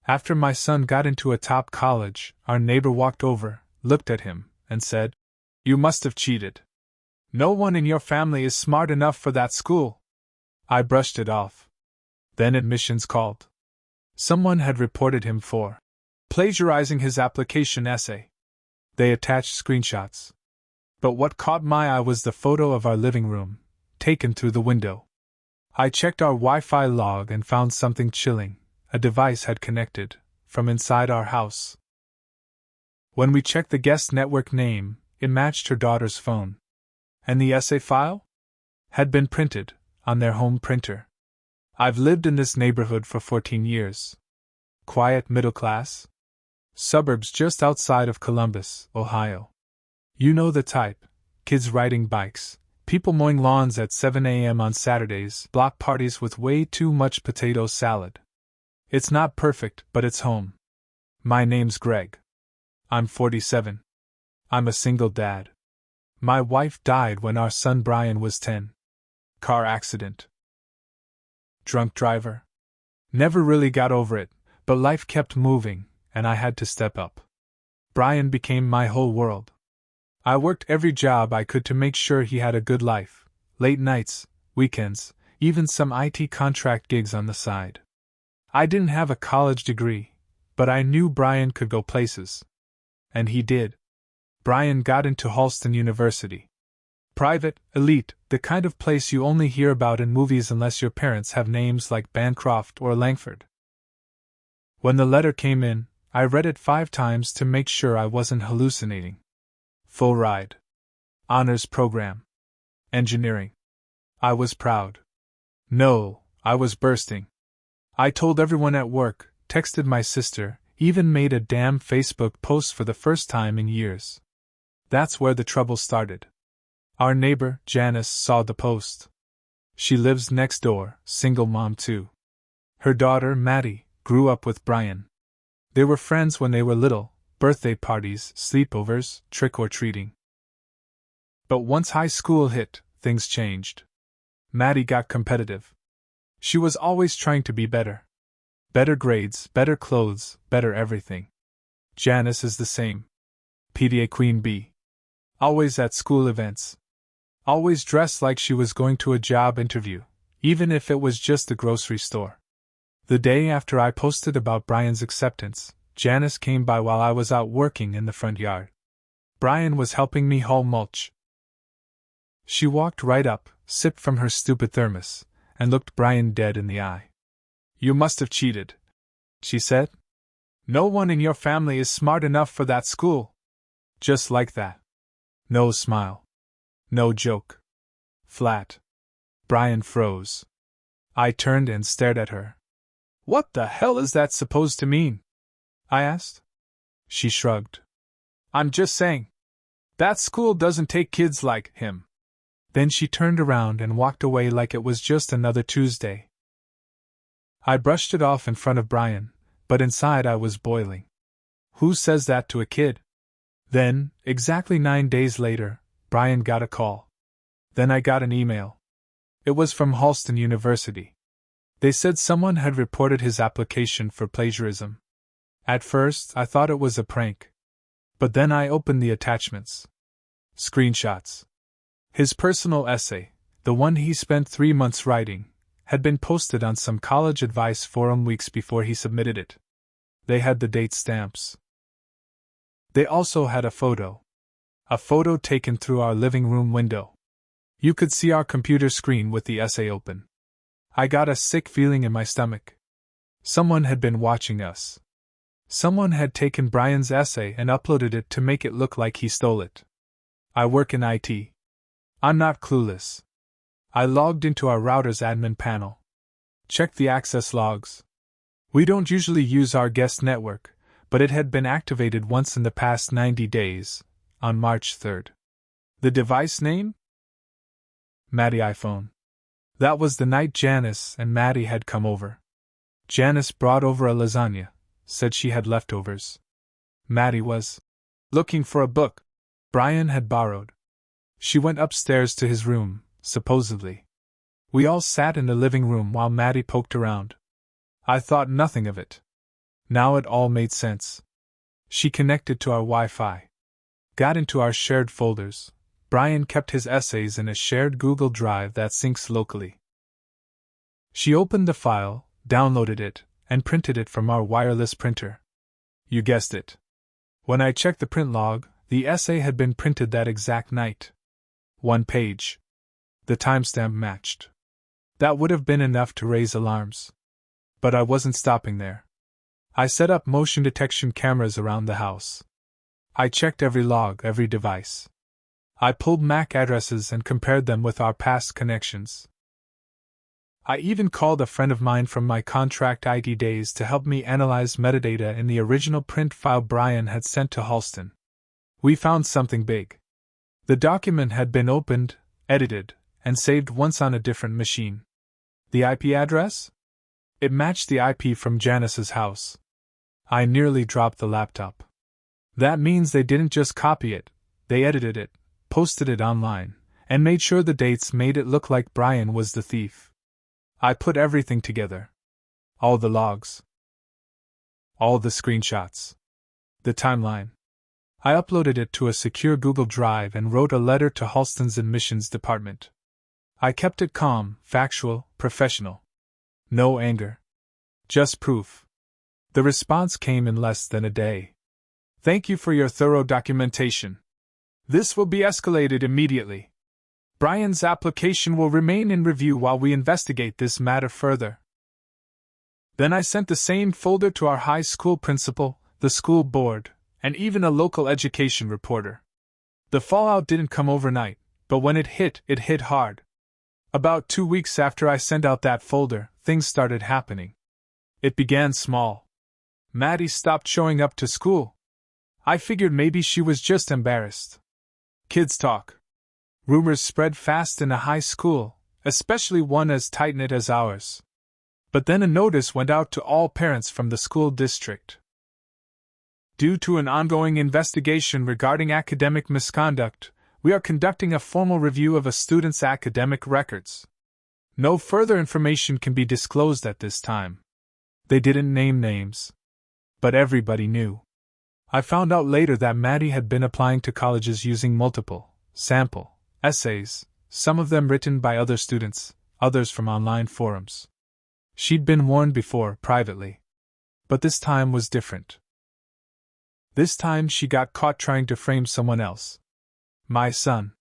After my son got into a top college, our neighbor walked over, looked at him, and said, "You must have cheated. No one in your family is smart enough for that school." I brushed it off. Then admissions called. Someone had reported him for plagiarizing his application essay. They attached screenshots. But what caught my eye was the photo of our living room, taken through the window. I checked our Wi-Fi log and found something chilling. A device had connected from inside our house. When we checked the guest network name, it matched her daughter's phone. And the essay file had been printed on their home printer. I've lived in this neighborhood for 14 years. Quiet middle class. Suburbs just outside of Columbus, Ohio. You know the type: kids riding bikes, people mowing lawns at 7 a.m. on Saturdays, block parties with way too much potato salad. It's not perfect, but it's home. My name's Greg. I'm 47. I'm a single dad. My wife died when our son Brian was 10. Car accident. Drunk driver. Never really got over it, but life kept moving, and I had to step up. Brian became my whole world. I worked every job I could to make sure he had a good life. Late nights, weekends, even some IT contract gigs on the side. I didn't have a college degree, but I knew Brian could go places. And he did. Brian got into Halston University. Private, elite, the kind of place you only hear about in movies unless your parents have names like Bancroft or Langford. When the letter came in, I read it 5 times to make sure I wasn't hallucinating. Full ride. Honors program. Engineering. I was proud. No, I was bursting. I told everyone at work, texted my sister, even made a damn Facebook post for the first time in years. That's where the trouble started. Our neighbor, Janice, saw the post. She lives next door, single mom too. Her daughter, Maddie, grew up with Brian. They were friends when they were little, birthday parties, sleepovers, trick-or-treating. But once high school hit, things changed. Maddie got competitive. She was always trying to be better. Better grades, better clothes, better everything. Janice is the same. PTA Queen Bee. Always at school events. Always dressed like she was going to a job interview, even if it was just the grocery store. The day after I posted about Brian's acceptance, Janice came by while I was out working in the front yard. Brian was helping me haul mulch. She walked right up, sipped from her stupid thermos, and looked Brian dead in the eye. "You must have cheated," she said. "No one in your family is smart enough for that school." Just like that. No smile. No joke. Flat. Brian froze. I turned and stared at her. "What the hell is that supposed to mean?" I asked. She shrugged. "I'm just saying. That school doesn't take kids like him." Then she turned around and walked away like it was just another Tuesday. I brushed it off in front of Brian, but inside I was boiling. Who says that to a kid? Then, exactly 9 days later, Brian got a call. Then I got an email. It was from Halston University. They said someone had reported his application for plagiarism. At first, I thought it was a prank. But then I opened the attachments. Screenshots. His personal essay, the one he spent 3 months writing, had been posted on some college advice forum weeks before he submitted it. They had the date stamps. They also had a photo. A photo taken through our living room window. You could see our computer screen with the essay open. I got a sick feeling in my stomach. Someone had been watching us. Someone had taken Brian's essay and uploaded it to make it look like he stole it. I work in IT. I'm not clueless. I logged into our router's admin panel. Checked the access logs. We don't usually use our guest network, but it had been activated once in the past 90 days, on March 3rd. The device name? Maddie iPhone. That was the night Janice and Maddie had come over. Janice brought over a lasagna, said she had leftovers. Maddie was looking for a book Brian had borrowed. She went upstairs to his room, supposedly. We all sat in the living room while Maddie poked around. I thought nothing of it. Now it all made sense. She connected to our Wi-Fi. Got into our shared folders. Brian kept his essays in a shared Google Drive that syncs locally. She opened the file, downloaded it, and printed it from our wireless printer. You guessed it. When I checked the print log, the essay had been printed that exact night. 1 page. The timestamp matched. That would have been enough to raise alarms. But I wasn't stopping there. I set up motion detection cameras around the house. I checked every log, every device. I pulled MAC addresses and compared them with our past connections. I even called a friend of mine from my contract IT days to help me analyze metadata in the original print file Brian had sent to Halston. We found something big. The document had been opened, edited, and saved once on a different machine. The IP address? It matched the IP from Janice's house. I nearly dropped the laptop. That means they didn't just copy it, they edited it, posted it online, and made sure the dates made it look like Brian was the thief. I put everything together. All the logs. All the screenshots. The timeline. I uploaded it to a secure Google Drive and wrote a letter to Halston's admissions department. I kept it calm, factual, professional. No anger. Just proof. The response came in less than a day. Thank you for your thorough documentation. This will be escalated immediately. Brian's application will remain in review while we investigate this matter further. Then I sent the same folder to our high school principal, the school board, and even a local education reporter. The fallout didn't come overnight, but when it hit hard. About 2 weeks after I sent out that folder, things started happening. It began small. Maddie stopped showing up to school. I figured maybe she was just embarrassed. Kids talk. Rumors spread fast in a high school, especially one as tight-knit as ours. But then a notice went out to all parents from the school district. Due to an ongoing investigation regarding academic misconduct, we are conducting a formal review of a student's academic records. No further information can be disclosed at this time. They didn't name names. But everybody knew. I found out later that Maddie had been applying to colleges using multiple, sample, essays, some of them written by other students, others from online forums. She'd been warned before, privately. But this time was different. This time she got caught trying to frame someone else. My son.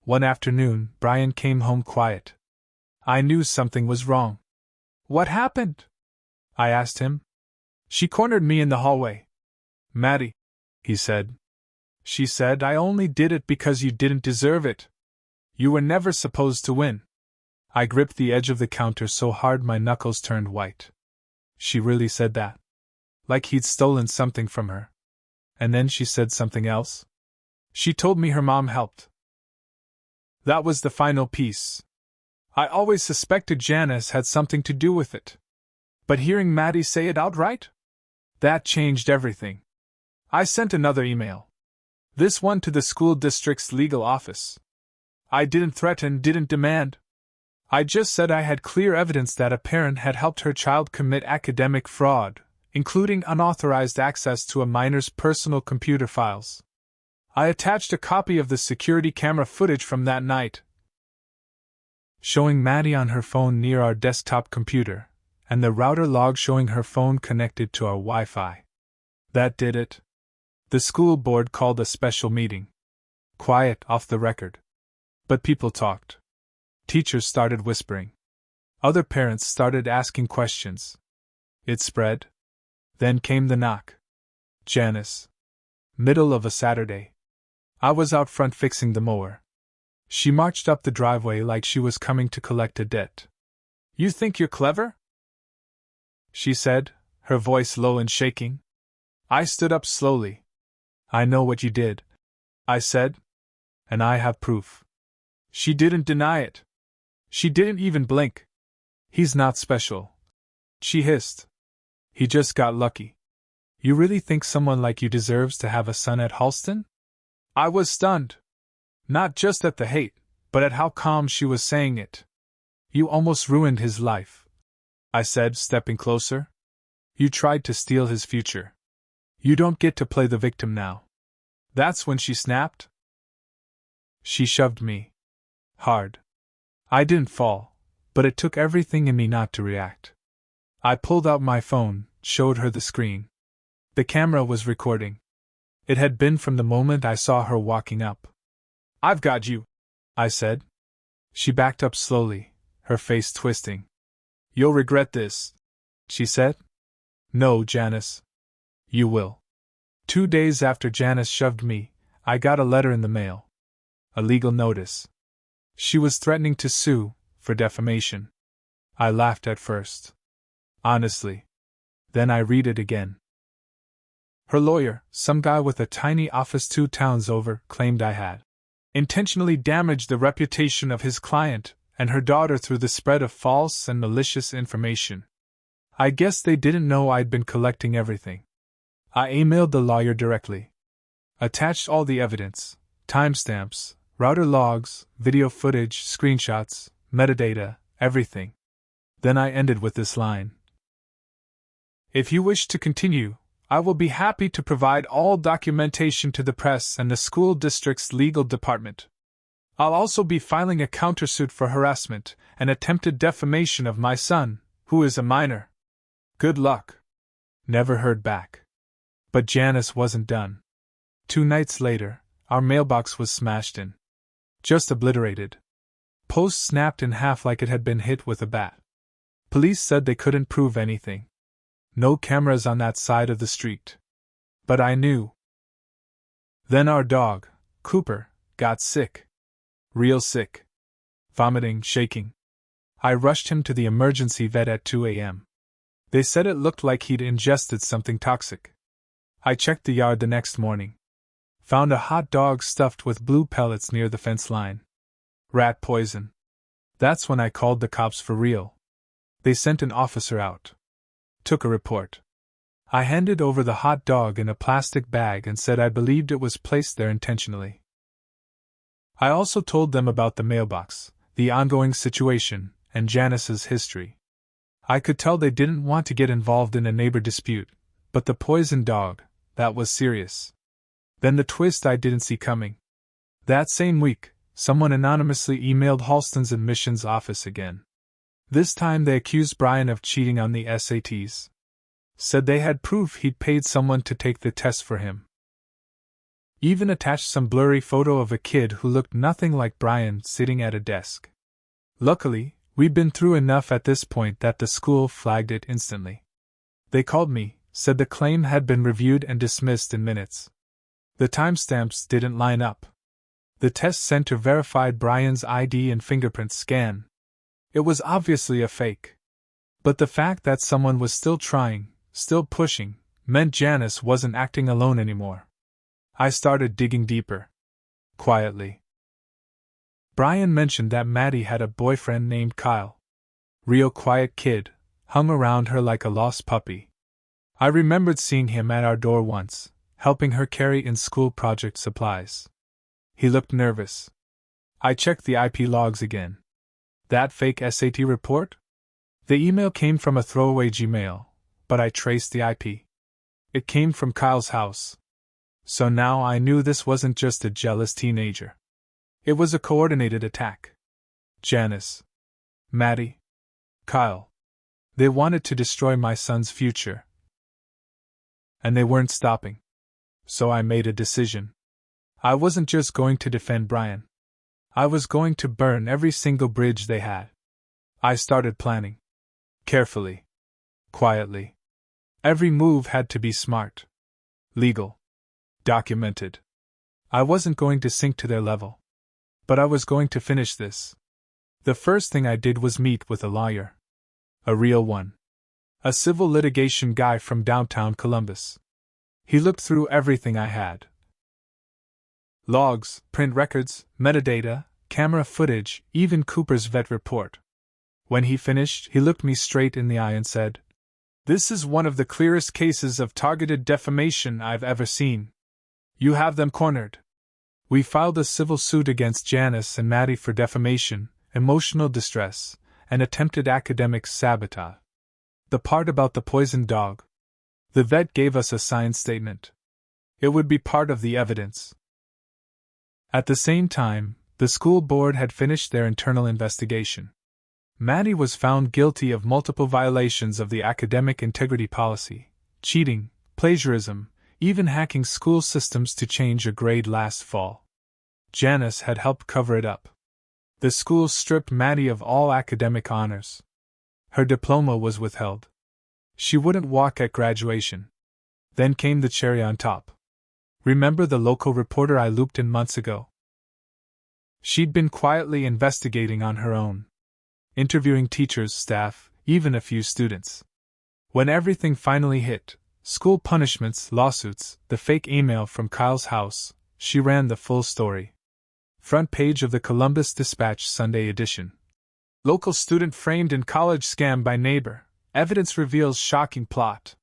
One afternoon, Brian came home quiet. I knew something was wrong. What happened? I asked him. She cornered me in the hallway. Maddie, he said. She said I only did it because you didn't deserve it. You were never supposed to win. I gripped the edge of the counter so hard my knuckles turned white. She really said that. Like he'd stolen something from her. And then she said something else. She told me her mom helped. That was the final piece. I always suspected Janice had something to do with it. But hearing Maddie say it outright? That changed everything. I sent another email. This one to the school district's legal office. I didn't threaten, didn't demand. I just said I had clear evidence that a parent had helped her child commit academic fraud, including unauthorized access to a minor's personal computer files. I attached a copy of the security camera footage from that night, showing Maddie on her phone near our desktop computer, and the router log showing her phone connected to our Wi-Fi. That did it. The school board called a special meeting. Quiet, off the record. But people talked. Teachers started whispering. Other parents started asking questions. It spread. Then came the knock. Janice. Middle of a Saturday. I was out front fixing the mower. She marched up the driveway like she was coming to collect a debt. You think you're clever? She said, her voice low and shaking. I stood up slowly. I know what you did, I said. And I have proof. She didn't deny it. She didn't even blink. He's not special. She hissed. He just got lucky. You really think someone like you deserves to have a son at Halston? I was stunned. Not just at the hate, but at how calm she was saying it. You almost ruined his life, I said, stepping closer. You tried to steal his future. You don't get to play the victim now. That's when she snapped. She shoved me. Hard. I didn't fall, but it took everything in me not to react. I pulled out my phone, showed her the screen. The camera was recording. It had been from the moment I saw her walking up. "I've got you," I said. She backed up slowly, her face twisting. "You'll regret this," she said. "No, Janice. You will." 2 days after Janice shoved me, I got a letter in the mail. A legal notice. She was threatening to sue for defamation. I laughed at first. Honestly. Then I read it again. Her lawyer, some guy with a tiny office 2 towns over, claimed I had intentionally damaged the reputation of his client and her daughter through the spread of false and malicious information. I guess they didn't know I'd been collecting everything. I emailed the lawyer directly. Attached all the evidence, timestamps, router logs, video footage, screenshots, metadata, everything. Then I ended with this line. "If you wish to continue, I will be happy to provide all documentation to the press and the school district's legal department. I'll also be filing a countersuit for harassment and attempted defamation of my son, who is a minor. Good luck." Never heard back. But Janice wasn't done. 2 nights later, our mailbox was smashed in. Just obliterated. Post snapped in half like it had been hit with a bat. Police said they couldn't prove anything. No cameras on that side of the street. But I knew. Then our dog, Cooper, got sick. Real sick. Vomiting, shaking. I rushed him to the emergency vet at 2 a.m. They said it looked like he'd ingested something toxic. I checked the yard the next morning. Found a hot dog stuffed with blue pellets near the fence line. Rat poison. That's when I called the cops for real. They sent an officer out. Took a report. I handed over the hot dog in a plastic bag and said I believed it was placed there intentionally. I also told them about the mailbox, the ongoing situation, and Janice's history. I could tell they didn't want to get involved in a neighbor dispute, but the poison dog, that was serious. Then the twist I didn't see coming. That same week, someone anonymously emailed Halston's admissions office again. This time they accused Brian of cheating on the SATs. Said they had proof he'd paid someone to take the test for him. Even attached some blurry photo of a kid who looked nothing like Brian sitting at a desk. Luckily, we'd been through enough at this point that the school flagged it instantly. They called me, said the claim had been reviewed and dismissed in minutes. The timestamps didn't line up. The test center verified Brian's ID and fingerprint scan. It was obviously a fake. But the fact that someone was still trying, still pushing, meant Janice wasn't acting alone anymore. I started digging deeper. Quietly. Brian mentioned that Maddie had a boyfriend named Kyle. Real quiet kid, hung around her like a lost puppy. I remembered seeing him at our door once, helping her carry in school project supplies. He looked nervous. I checked the IP logs again. That fake SAT report? The email came from a throwaway Gmail, but I traced the IP. It came from Kyle's house. So now I knew this wasn't just a jealous teenager. It was a coordinated attack. Janice. Maddie. Kyle. They wanted to destroy my son's future. And they weren't stopping. So I made a decision. I wasn't just going to defend Brian. I was going to burn every single bridge they had. I started planning. Carefully. Quietly. Every move had to be smart. Legal. Documented. I wasn't going to sink to their level. But I was going to finish this. The first thing I did was meet with a lawyer. A real one. A civil litigation guy from downtown Columbus. He looked through everything I had. Logs, print records, metadata, camera footage, even Cooper's vet report. When he finished, he looked me straight in the eye and said, "This is one of the clearest cases of targeted defamation I've ever seen. You have them cornered." We filed a civil suit against Janice and Maddie for defamation, emotional distress, and attempted academic sabotage. The part about the poisoned dog, The vet gave us a signed statement. It would be part of the evidence. At the same time, the school board had finished their internal investigation. Maddie was found guilty of multiple violations of the academic integrity policy, cheating, plagiarism, even hacking school systems to change a grade last fall. Janice had helped cover it up. The school stripped Maddie of all academic honors. Her diploma was withheld. She wouldn't walk at graduation. Then came the cherry on top. Remember the local reporter I looped in months ago? She'd been quietly investigating on her own, interviewing teachers, staff, even a few students. When everything finally hit, school punishments, lawsuits, the fake email from Kyle's house, she ran the full story. Front page of the Columbus Dispatch Sunday edition. Local student framed in college scam by neighbor. Evidence reveals shocking plot.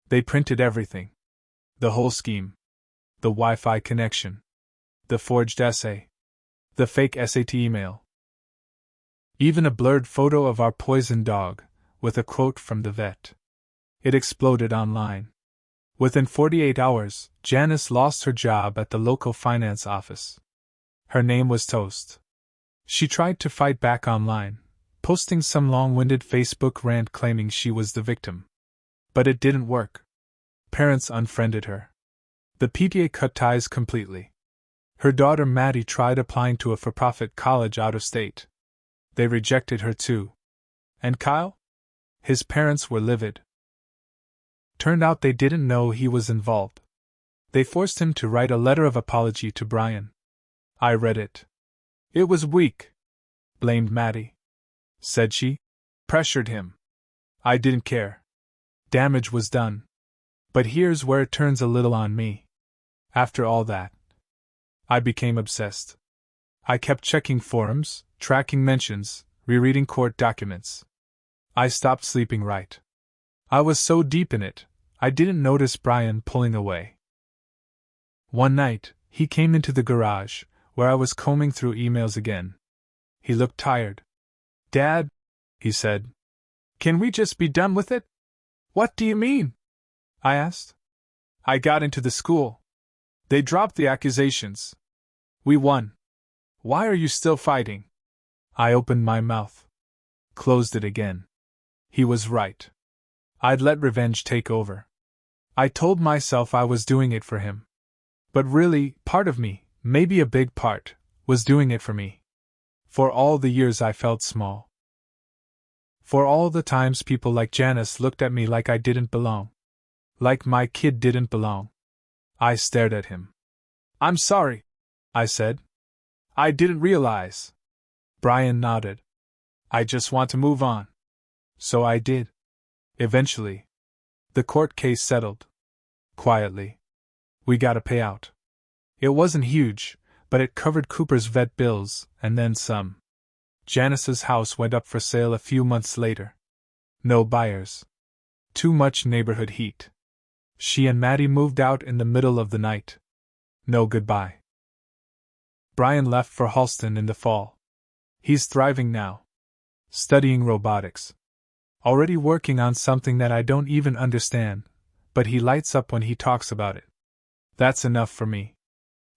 They printed everything. The whole scheme. The Wi-Fi connection. The forged essay. The fake SAT email. Even a blurred photo of our poisoned dog, with a quote from the vet. It exploded online. Within 48 hours, Janice lost her job at the local finance office. Her name was toast. She tried to fight back online, posting some long-winded Facebook rant claiming she was the victim. But it didn't work. Parents unfriended her. The PTA cut ties completely. Her daughter Maddie tried applying to a for-profit college out of state. They rejected her too. And Kyle? His parents were livid. Turned out they didn't know he was involved. They forced him to write a letter of apology to Brian. I read it. It was weak. Blamed Maddie. Said she pressured him. I didn't care. Damage was done. But here's where it turns a little on me. After all that, I became obsessed. I kept checking forums, tracking mentions, rereading court documents. I stopped sleeping right. I was so deep in it, I didn't notice Brian pulling away. One night, he came into the garage, where I was combing through emails again. He looked tired. Dad, he said, can we just be done with it? What do you mean? I asked. I got into the school. They dropped the accusations. We won. Why are you still fighting? I opened my mouth. Closed it again. He was right. I'd let revenge take over. I told myself I was doing it for him. But really, part of me, maybe a big part, was doing it for me. For all the years I felt small. For all the times people like Janice looked at me like I didn't belong. Like my kid didn't belong. I stared at him. I'm sorry, I said. I didn't realize. Brian nodded. I just want to move on. So I did. Eventually. The court case settled. Quietly. We got a payout. It wasn't huge, but it covered Cooper's vet bills, and then some. Janice's house went up for sale a few months later. No buyers. Too much neighborhood heat. She and Maddie moved out in the middle of the night. No goodbye. Brian left for Halston in the fall. He's thriving now. Studying robotics. Already working on something that I don't even understand, but he lights up when he talks about it. That's enough for me.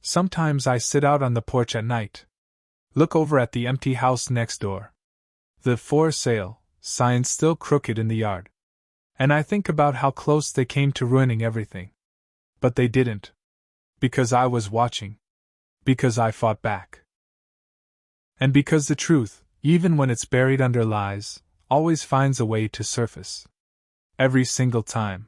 Sometimes I sit out on the porch at night. Look over at the empty house next door. The for sale sign still crooked in the yard. And I think about how close they came to ruining everything. But they didn't. Because I was watching. Because I fought back. And because the truth, even when it's buried under lies, always finds a way to surface. Every single time.